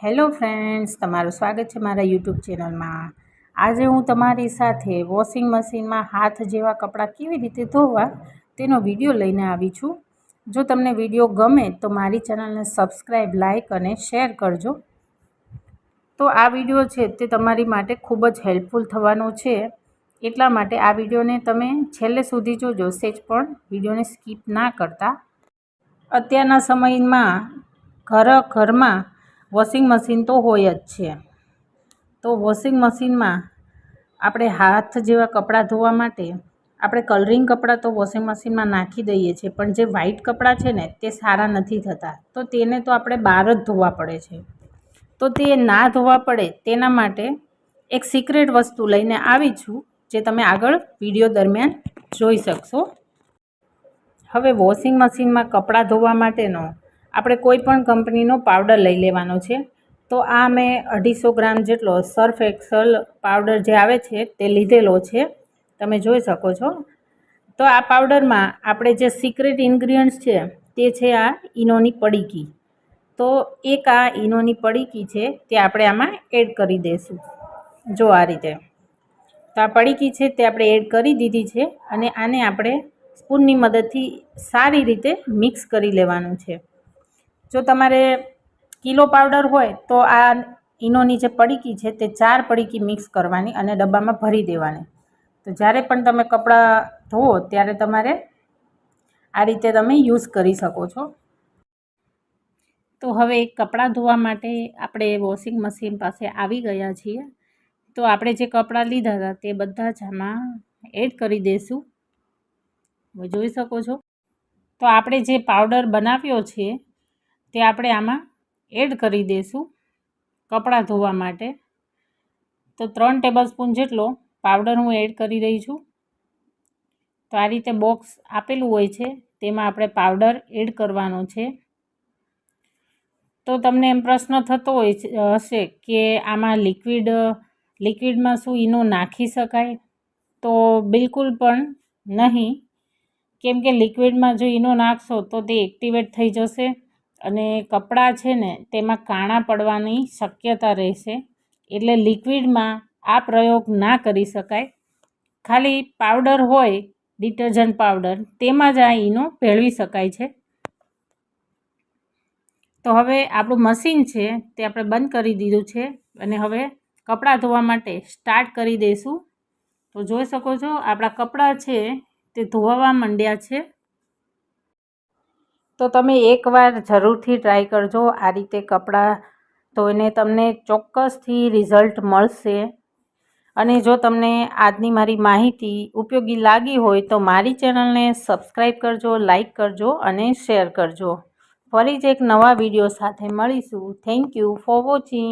Hello friends, તમારું સ્વાગત છે મારા યુટ્યુબ ચેનલમાં। આજે હું તમારી સાથે વોશિંગ મશીનમાં હાથ જેવા કપડાં કેવી રીતે ધોવા તેનો વિડીયો લઈને આવી છું। જો તમને વિડીયો ગમે તો મારી ચેનલને સબસ્ક્રાઈબ, લાઇક અને શેર કરજો। તો આ વિડીયો છે તે તમારી માટે ખૂબ જ હેલ્પફુલ થવાનો છે, એટલા માટે આ વિડીયોને તમે છેલ્લે સુધી જોજો, સેજ પણ વિડીયોને સ્કીપ ના કરતા। અત્યારના સમયમાં ઘરમાં વોશિંગ મશીન તો હોય જ છે। તો વોશિંગ મશીનમાં આપણે હાથ જેવા કપડાં ધોવા માટે આપણે કલરિંગ કપડાં તો વોશિંગ મશીનમાં નાખી દઈએ છીએ, પણ જે વ્હાઇટ કપડાં છે ને તે સારા નથી થતા, તો તેને તો આપણે બહાર જ ધોવા પડે છે। તો તે ના ધોવા પડે તેના માટે એક સિક્રેટ વસ્તુ લઈને આવી છું, જે તમે આગળ વિડીયો દરમિયાન જોઈ શકશો। હવે વોશિંગ મશીનમાં કપડાં ધોવા માટેનો આપણે કોઈ પણ કંપનીનો પાવડર લઈ લેવાનો છે। તો આ મેં 250 ગ્રામ જેટલો સર્ફ એક્સેલ પાવડર જે આવે છે તે લીધેલો છે, તમે જોઈ શકો છો। તો આ પાવડરમાં આપણે જે સિક્રેટ ઇન્ગ્રીડિયન્ટ્સ છે તે છે આ ઈનોની પડીકી। તો એક આ ઈનોની પડીકી છે તે આપણે આમાં એડ કરી દઈશું। જો આ રીતે તો આ પડીકી છે તે આપણે એડ કરી દીધી છે, અને આને આપણે સ્પૂનની મદદથી સારી રીતે મિક્સ કરી લેવાનું છે। જો તમારે કિલો પાવડર હોય તો આ ઈનોની જે પડીકી છે તે 4 પડીકી મિક્સ કરવાની અને ડબ્બામાં ભરી દેવાની। તો જ્યારે પણ તમે કપડાં ધોવો ત્યારે તમારે આ રીતે તમે યુઝ કરી શકો છો। તો હવે કપડાં ધોવા માટે આપણે વોશિંગ મશીન પાસે આવી ગયા છીએ। તો આપણે જે કપડાં લીધા હતા તે બધા જ આમાં એડ કરી દઈશું। તમે જોઈ શકો છો। તો આપણે જે પાવડર બનાવ્યો છે તે આપણે આમાં એડ કરી દઈશું કપડાં ધોવા માટે। તો 3 ટેબલસ્પૂન જેટલો પાવડર હું એડ કરી રહી છું। તો આ રીતે બોક્સ આપેલું હોય છે તેમાં આપણે પાવડર એડ કરવાનો છે। તો તમને એમ પ્રશ્ન થતો હશે કે આમાં લિક્વિડમાં શું ઈનો નાખી શકાય? તો બિલકુલ પણ નહીં, કેમ કે લિક્વિડમાં જો ઈનો નાખશો તો તે એક્ટિવેટ થઈ જશે અને કપડાં છે ને તેમાં કાણા પડવાની શક્યતા રહેશે, એટલે લિક્વિડમાં આ પ્રયોગ ના કરી શકાય। ખાલી પાવડર હોય, ડિટર્જન્ટ પાવડર, તેમાં જ આ ઈનો ભેળવી શકાય છે। તો હવે આપણું મશીન છે તે આપણે બંધ કરી દીધું છે, અને હવે કપડાં ધોવા માટે સ્ટાર્ટ કરી દઈશું। તો જોઈ શકો છો આપણા કપડાં છે તે ધોવા માંડ્યા છે। તો તમે એકવાર જરૂરથી ટ્રાય કરજો, આ રીતે કપડાં ધોઈને તમને ચોક્કસથી રિઝલ્ટ મળશે। અને જો તમને આજની મારી માહિતી ઉપયોગી લાગી હોય તો મારી ચેનલને સબસ્ક્રાઈબ કરજો, લાઇક કરજો અને શેર કરજો। ફરી જ એક નવા વિડીયો સાથે મળીશું। Thank you for watching.